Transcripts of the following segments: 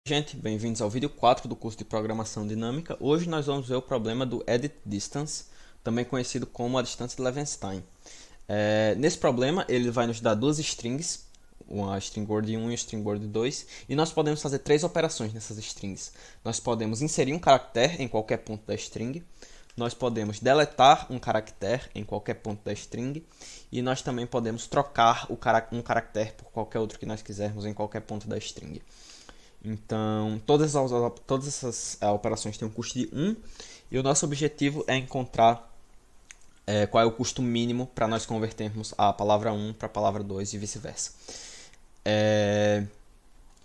Gente, bem-vindos ao vídeo 4 do curso de Programação Dinâmica. Hoje nós vamos ver o problema do Edit Distance, também conhecido como a distância de Levenshtein. Nesse problema, ele vai nos dar duas strings, uma string word 1 e uma string word 2, e nós podemos fazer três operações nessas strings. Nós podemos inserir um caractere em qualquer ponto da string, nós podemos deletar um caractere em qualquer ponto da string, e nós também podemos trocar um caractere por qualquer outro que nós quisermos em qualquer ponto da string. Então, todas essas operações têm um custo de 1 e o nosso objetivo é encontrar qual é o custo mínimo para nós convertermos a palavra 1 para a palavra 2 e vice-versa.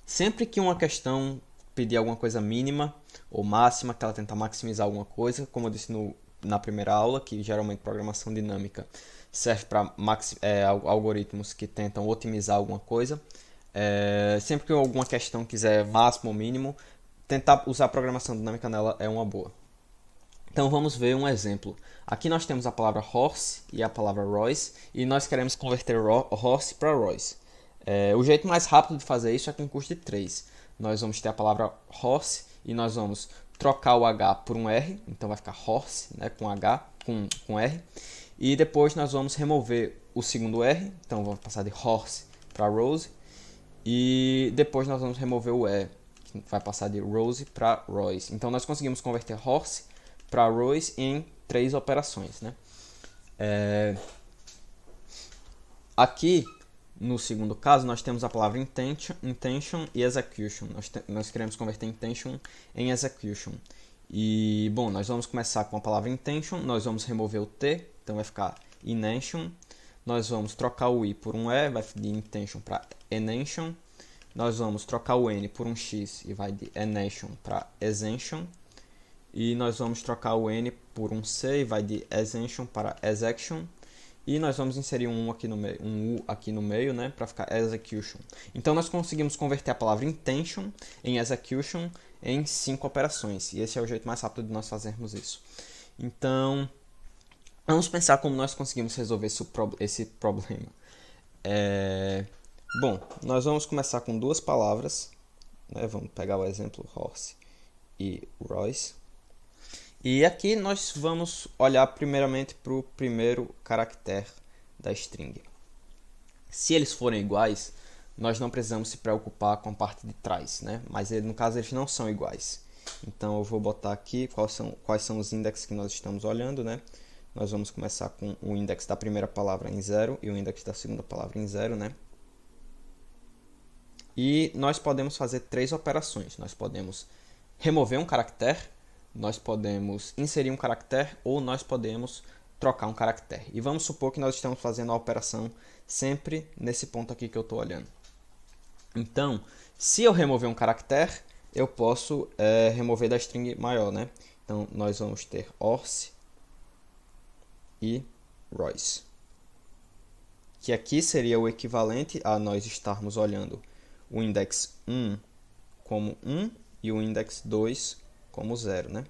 Sempre que uma questão pedir alguma coisa mínima ou máxima, que ela tentar maximizar alguma coisa, como eu disse na primeira aula, que geralmente programação dinâmica serve para algoritmos que tentam otimizar alguma coisa. Sempre que alguma questão quiser máximo ou mínimo, tentar usar a programação dinâmica nela é uma boa. Então vamos ver um exemplo. Aqui nós temos a palavra horse e a palavra Royce, e nós queremos converter horse para Royce. O jeito mais rápido de fazer isso é com custo de 3. Nós vamos ter a palavra horse e nós vamos trocar o H por um R, então vai ficar horse, né, com H, com R. E depois nós vamos remover o segundo R, então vamos passar de horse para Rose. E depois nós vamos remover o E, que vai passar de Rose para Royce. Então nós conseguimos converter horse para Royce em três operações, né? Aqui, no segundo caso, nós temos a palavra intention e execution. Nós queremos converter intention em execution. E, bom, nós vamos começar com a palavra intention, nós vamos remover o T, então vai ficar inention. Nós vamos trocar o I por um E, vai de intention para enention. Nós vamos trocar o N por um X e vai de enention para exention. E nós vamos trocar o N por um C e vai de exention para execution. E nós vamos inserir um U aqui no meio, né, para ficar execution. Então nós conseguimos converter a palavra intention em execution em 5 operações. E esse é o jeito mais rápido de nós fazermos isso. Então, vamos pensar como nós conseguimos resolver esse problema. Bom, nós vamos começar com duas palavras, né? Vamos pegar o exemplo horse e Royce. E aqui nós vamos olhar primeiramente para o primeiro caractere da string. Se eles forem iguais, nós não precisamos se preocupar com a parte de trás, né? Mas no caso eles não são iguais. Então eu vou botar aqui quais são os indexes que nós estamos olhando, né? Nós vamos começar com o index da primeira palavra em 0 e o index da segunda palavra em 0, né? E nós podemos fazer três operações. Nós podemos remover um caractere, nós podemos inserir um caractere ou nós podemos trocar um caractere. E vamos supor que nós estamos fazendo a operação sempre nesse ponto aqui que eu estou olhando. Então, se eu remover um caractere, eu posso remover da string maior, né? Então, nós vamos ter horse e Royce, que aqui seria o equivalente a nós estarmos olhando o index 1 como 1 e o index 2 como 0, né?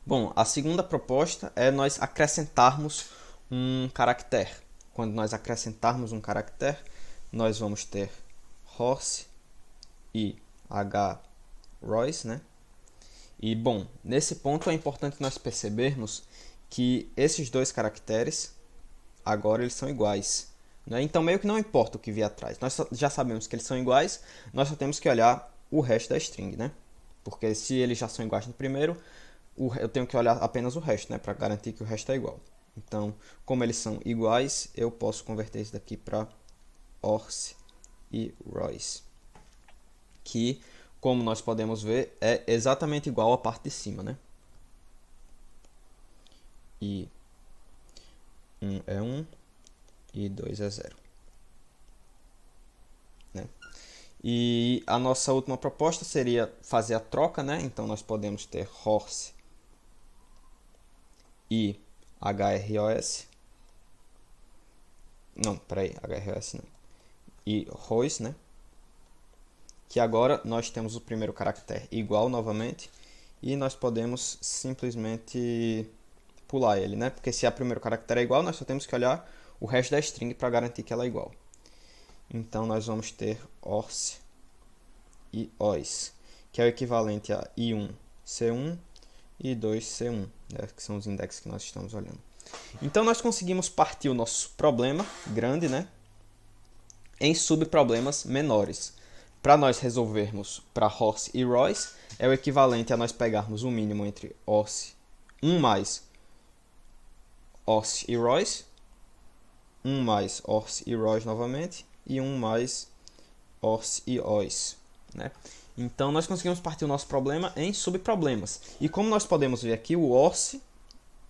Bom, a segunda proposta é nós acrescentarmos um caractere. Quando nós acrescentarmos um caractere, nós vamos ter horse e H Royce, né? E, bom, nesse ponto é importante nós percebermos que esses dois caracteres, agora eles são iguais, né? Então, meio que não importa o que vier atrás. Nós já sabemos que eles são iguais, nós só temos que olhar o resto da string, né? Porque se eles já são iguais no primeiro, eu tenho que olhar apenas o resto, né? Para garantir que o resto é igual. Então, como eles são iguais, eu posso converter isso daqui para horse e Royce, que, como nós podemos ver, é exatamente igual à parte de cima, né? E 1 é 1 e 2 é 0. Né? E a nossa última proposta seria fazer a troca, né? Então nós podemos ter horse e HROS. Não, peraí, HROS não. E Royce, né? Que agora nós temos o primeiro caractere igual novamente e nós podemos simplesmente pular ele, né? Porque se o primeiro caractere é igual, nós só temos que olhar o resto da string para garantir que ela é igual. Então nós vamos ter horse e Os, que é o equivalente a I1C1 e I2C1, né, que são os indexes que nós estamos olhando. Então nós conseguimos partir o nosso problema grande, né, em subproblemas menores. Para nós resolvermos para Horse e Royce, é o equivalente a nós pegarmos o mínimo entre 1 mais Horse e Royce, 1 mais Horse e Royce novamente, e 1 mais Horse e Ois, né? Então nós conseguimos partir o nosso problema em subproblemas. E como nós podemos ver aqui, o Horse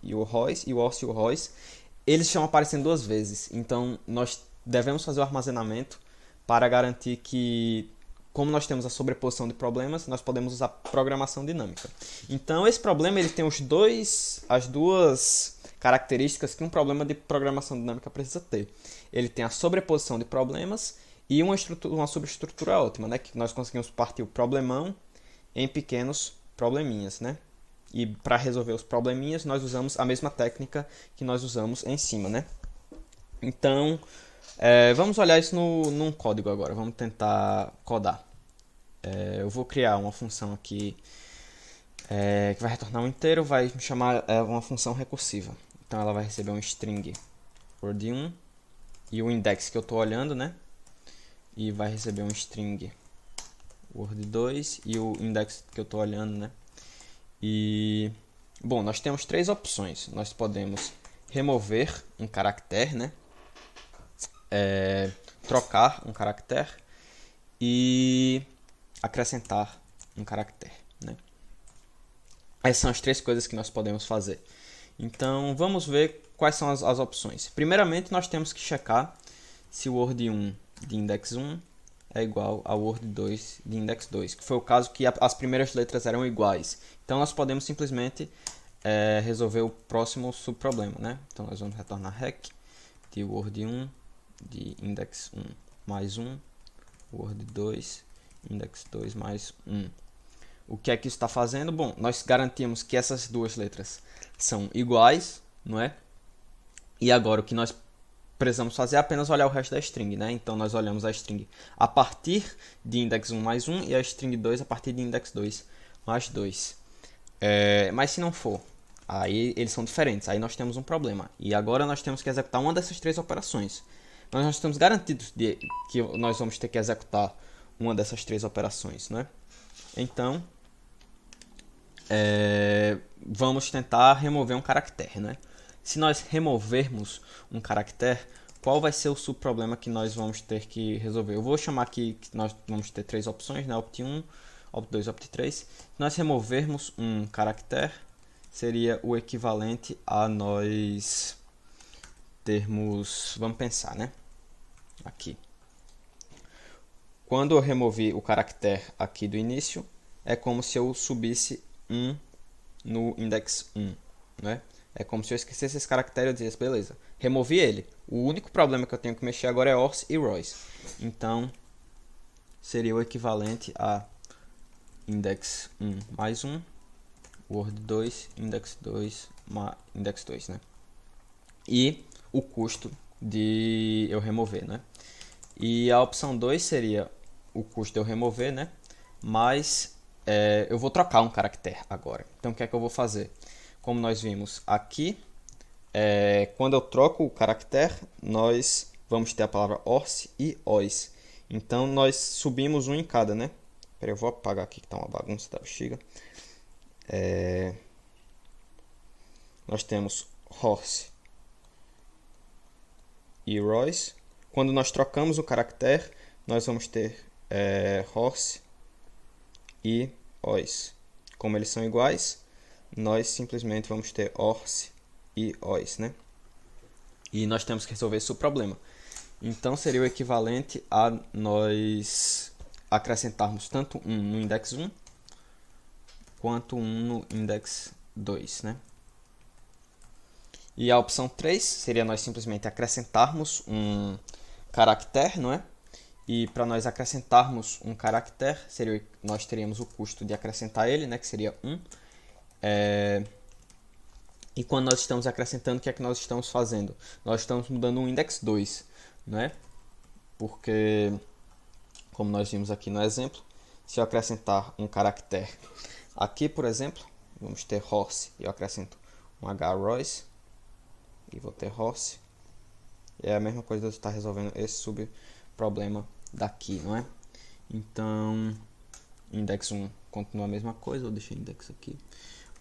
e o Royce, e o Horse e o Royce, eles estão aparecendo duas vezes. Então nós devemos fazer o armazenamento para garantir que, como nós temos a sobreposição de problemas, nós podemos usar programação dinâmica. Então esse problema ele tem as duas características que um problema de programação dinâmica precisa ter. Ele tem a sobreposição de problemas e uma subestrutura ótima, né? Que nós conseguimos partir o problemão em pequenos probleminhas, né? E para resolver os probleminhas, nós usamos a mesma técnica que nós usamos em cima, né? Então, vamos olhar isso num código agora. Vamos tentar codar. Eu vou criar uma função aqui que vai retornar um inteiro, vai me chamar uma função recursiva. Então, ela vai receber um string word1 e o index que eu estou olhando, né? E vai receber um string word2 e o index que eu estou olhando, né? E, bom, nós temos três opções. Nós podemos remover um caractere, né? Trocar um caractere e acrescentar um caractere, né? Essas são as três coisas que nós podemos fazer. Então, vamos ver quais são as opções. Primeiramente, nós temos que checar se o word1 de index 1 é igual ao word2 de index 2, que foi o caso que as primeiras letras eram iguais. Então, nós podemos simplesmente resolver o próximo subproblema, né? Então, nós vamos retornar rec de word1 de index 1 mais 1, word2, index 2 mais 1. O que é que isso está fazendo? Bom, nós garantimos que essas duas letras são iguais, não é? E agora o que nós precisamos fazer é apenas olhar o resto da string, né? Então nós olhamos a string a partir de index 1 mais 1 e a string 2 a partir de index 2 mais 2. Mas se não for, aí eles são diferentes, aí nós temos um problema. E agora nós temos que executar uma dessas três operações. Nós estamos garantidos de que nós vamos ter que executar uma dessas três operações, né? Então, vamos tentar remover um caractere, né? Se nós removermos um caractere, qual vai ser o subproblema que nós vamos ter que resolver? Eu vou chamar aqui que nós vamos ter três opções, né? Opt1, Opt2, Opt3. Se nós removermos um caractere, seria o equivalente a nós termos... Vamos pensar, né? Aqui. Quando eu removi o caractere aqui do início, é como se eu subisse 1 no index 1, né? É como se eu esquecesse esse caractere e eu dissesse, beleza, removi ele. O único problema que eu tenho que mexer agora é Horse e Royce. Então, seria o equivalente a index 1 mais 1, word 2, index 2, index 2, né? E o custo de eu remover, né? E a opção 2 seria o custo de eu remover, né? Mas eu vou trocar um caractere agora. Então, o que é que eu vou fazer? Como nós vimos aqui, quando eu troco o caractere, nós vamos ter a palavra Horse e Ois. Então, nós subimos um em cada, né? Espera, eu vou apagar aqui que está uma bagunça da bexiga. Nós temos Horse e Royce. Quando nós trocamos o caractere, nós vamos ter Horse e Ois. Como eles são iguais, nós simplesmente vamos ter Horse e Ois, né? E nós temos que resolver esse problema. Então, seria o equivalente a nós acrescentarmos tanto 1 no index 1 quanto 1 no index 2, né? E a opção 3 seria nós simplesmente acrescentarmos um caractere, não é? E para nós acrescentarmos um caractere, nós teríamos o custo de acrescentar ele, né? Que seria 1. E quando nós estamos acrescentando, o que é que nós estamos fazendo? Nós estamos mudando um index 2, não é? Porque, como nós vimos aqui no exemplo, se eu acrescentar um caractere aqui, por exemplo, vamos ter horse, e eu acrescento um H Royce, e vou ter horse. E é a mesma coisa de estar resolvendo esse subproblema daqui, não é? Então, index 1 continua a mesma coisa, eu deixei index aqui,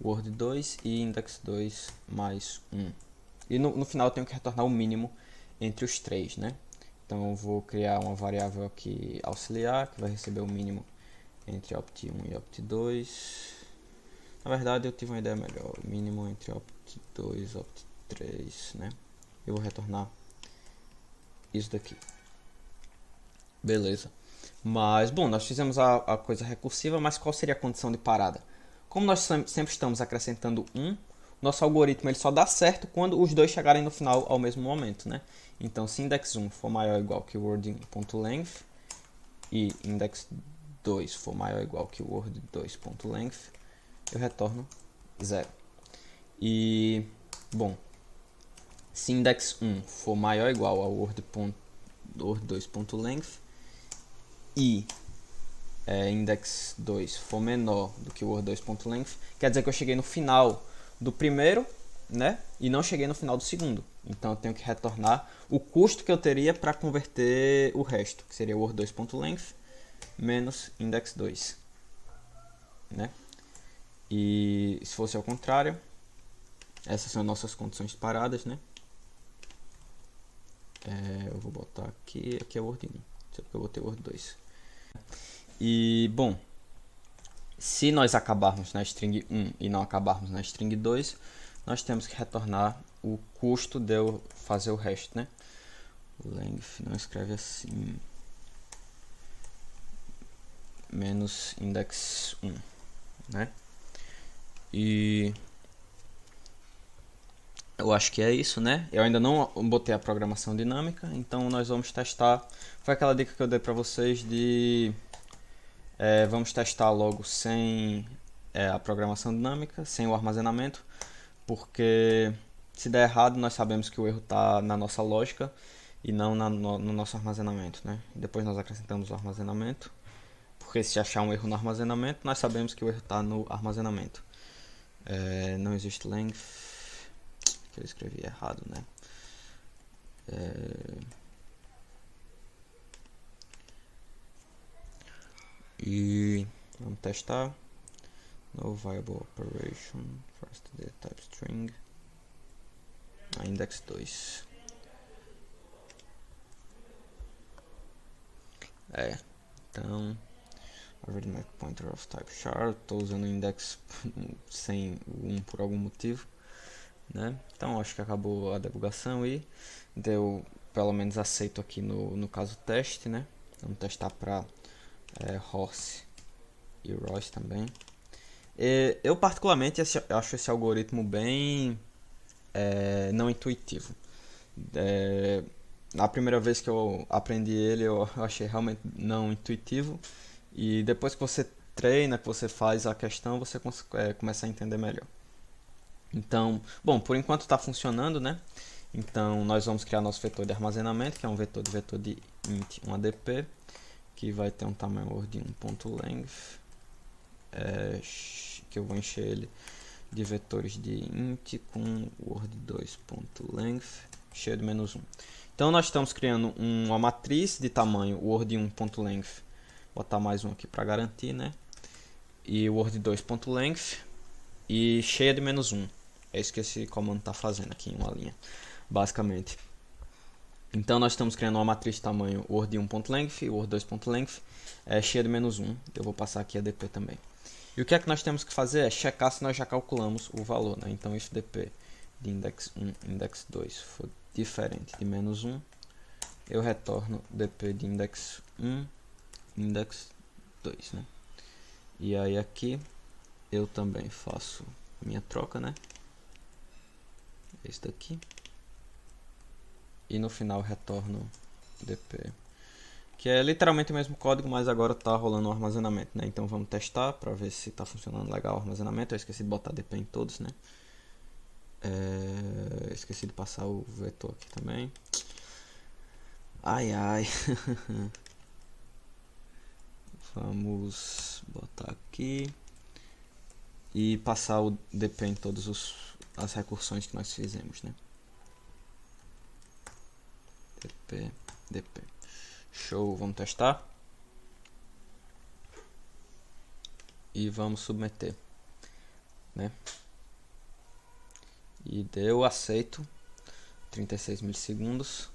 word 2 e index 2 mais 1. E no final eu tenho que retornar o mínimo entre os três, né? Então eu vou criar uma variável aqui auxiliar, que vai receber o mínimo entre opt1 e opt2. Na verdade eu tive uma ideia melhor, o mínimo entre opt2 e opt3, né? Eu vou retornar isso daqui. Beleza. Mas, bom, nós fizemos a coisa recursiva, mas qual seria a condição de parada? Como nós sempre estamos acrescentando 1, nosso algoritmo ele só dá certo quando os dois chegarem no final ao mesmo momento, né? Então, se index 1 for maior ou igual que word1.length e index 2 for maior ou igual que word2.length, eu retorno 0. E, bom, se index 1 for maior ou igual a word2.length e index 2 for menor do que o word2.length, quer dizer que eu cheguei no final do primeiro, né? E não cheguei no final do segundo. Então eu tenho que retornar o custo que eu teria para converter o resto, que seria o word2.length menos index 2, né? E se fosse ao contrário, essas são nossas condições paradas, né? Eu vou botar aqui é word 1, só porque eu botei word 2. E, bom, se nós acabarmos na string 1 e não acabarmos na string 2, nós temos que retornar o custo de eu fazer o resto, né? Length não escreve assim, menos index 1, né? E eu acho que é isso, né? Eu ainda não botei a programação dinâmica, então nós vamos testar. Foi aquela dica que eu dei para vocês de vamos testar logo sem a programação dinâmica, sem o armazenamento, porque se der errado nós sabemos que o erro está na nossa lógica e não no nosso armazenamento, né? Depois nós acrescentamos o armazenamento, porque se achar um erro no armazenamento nós sabemos que o erro está no armazenamento. Não existe length, que eu escrevi errado, né? E vamos testar. No viable operation, first the type string, index 2. Então, arithmetic pointer of type char, estou usando o index sem o 1 por algum motivo, né? Então acho que acabou a debugação e deu pelo menos aceito aqui no caso teste, né? Vamos testar para horse e Royce também. Eu particularmente acho esse algoritmo bem não intuitivo. Na primeira vez que eu aprendi ele, eu achei realmente não intuitivo. E depois que você treina, que você faz a questão, você começa a entender melhor. Então, bom, por enquanto está funcionando, né? Então nós vamos criar nosso vetor de armazenamento, que é um vetor de int 1adp, que vai ter um tamanho word 1.length, que eu vou encher ele de vetores de int com word2.length cheio de menos 1. Então nós estamos criando uma matriz de tamanho word1.length, botar mais um aqui para garantir, né? E word2.length e cheia de menos 1. É isso que esse comando está fazendo aqui em uma linha, basicamente. Então nós estamos criando uma matriz de tamanho word1.length e word2.length cheia de menos 1. Eu vou passar aqui a dp também. E o que é que nós temos que fazer é checar se nós já calculamos o valor, né? Então if dp de index 1 index 2 for diferente de menos 1, eu retorno dp de index 1 index 2, né? E aí aqui eu também faço minha troca, né? Esse daqui. E no final retorno dp, que é literalmente o mesmo código, mas agora está rolando o armazenamento, né? Então vamos testar para ver se está funcionando legal o armazenamento. Eu esqueci de botar dp em todos, né? Esqueci de passar o vetor aqui também. Ai ai. Vamos botar aqui e passar o DP em todas as recursões que nós fizemos, né? DP. Show, vamos testar. E vamos submeter, né? E deu aceito, 36 milissegundos.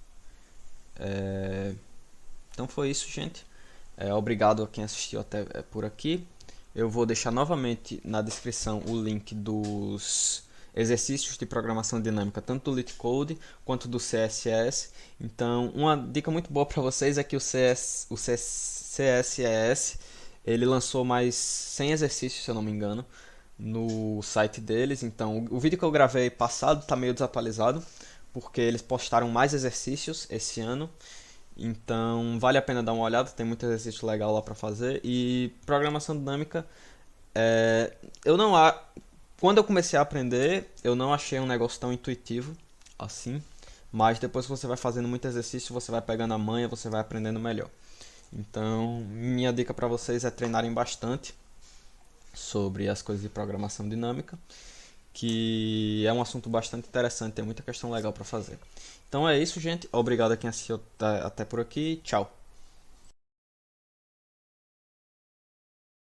Então foi isso, gente. Obrigado a quem assistiu até por aqui. Eu vou deixar novamente na descrição o link dos exercícios de programação dinâmica, tanto do LeetCode quanto do CSS. Então, uma dica muito boa para vocês é que o CSS ele lançou mais 100 exercícios, se eu não me engano, no site deles. Então, o vídeo que eu gravei passado está meio desatualizado, porque eles postaram mais exercícios esse ano. Então, vale a pena dar uma olhada, tem muito exercício legal lá para fazer. E programação dinâmica, eu não quando eu comecei a aprender, eu não achei um negócio tão intuitivo assim, mas depois que você vai fazendo muito exercício, você vai pegando a manha, você vai aprendendo melhor. Então, minha dica para vocês é treinarem bastante sobre as coisas de programação dinâmica, que é um assunto bastante interessante, tem muita questão legal para fazer. Então é isso, gente. Obrigado a quem assistiu até por aqui. Tchau.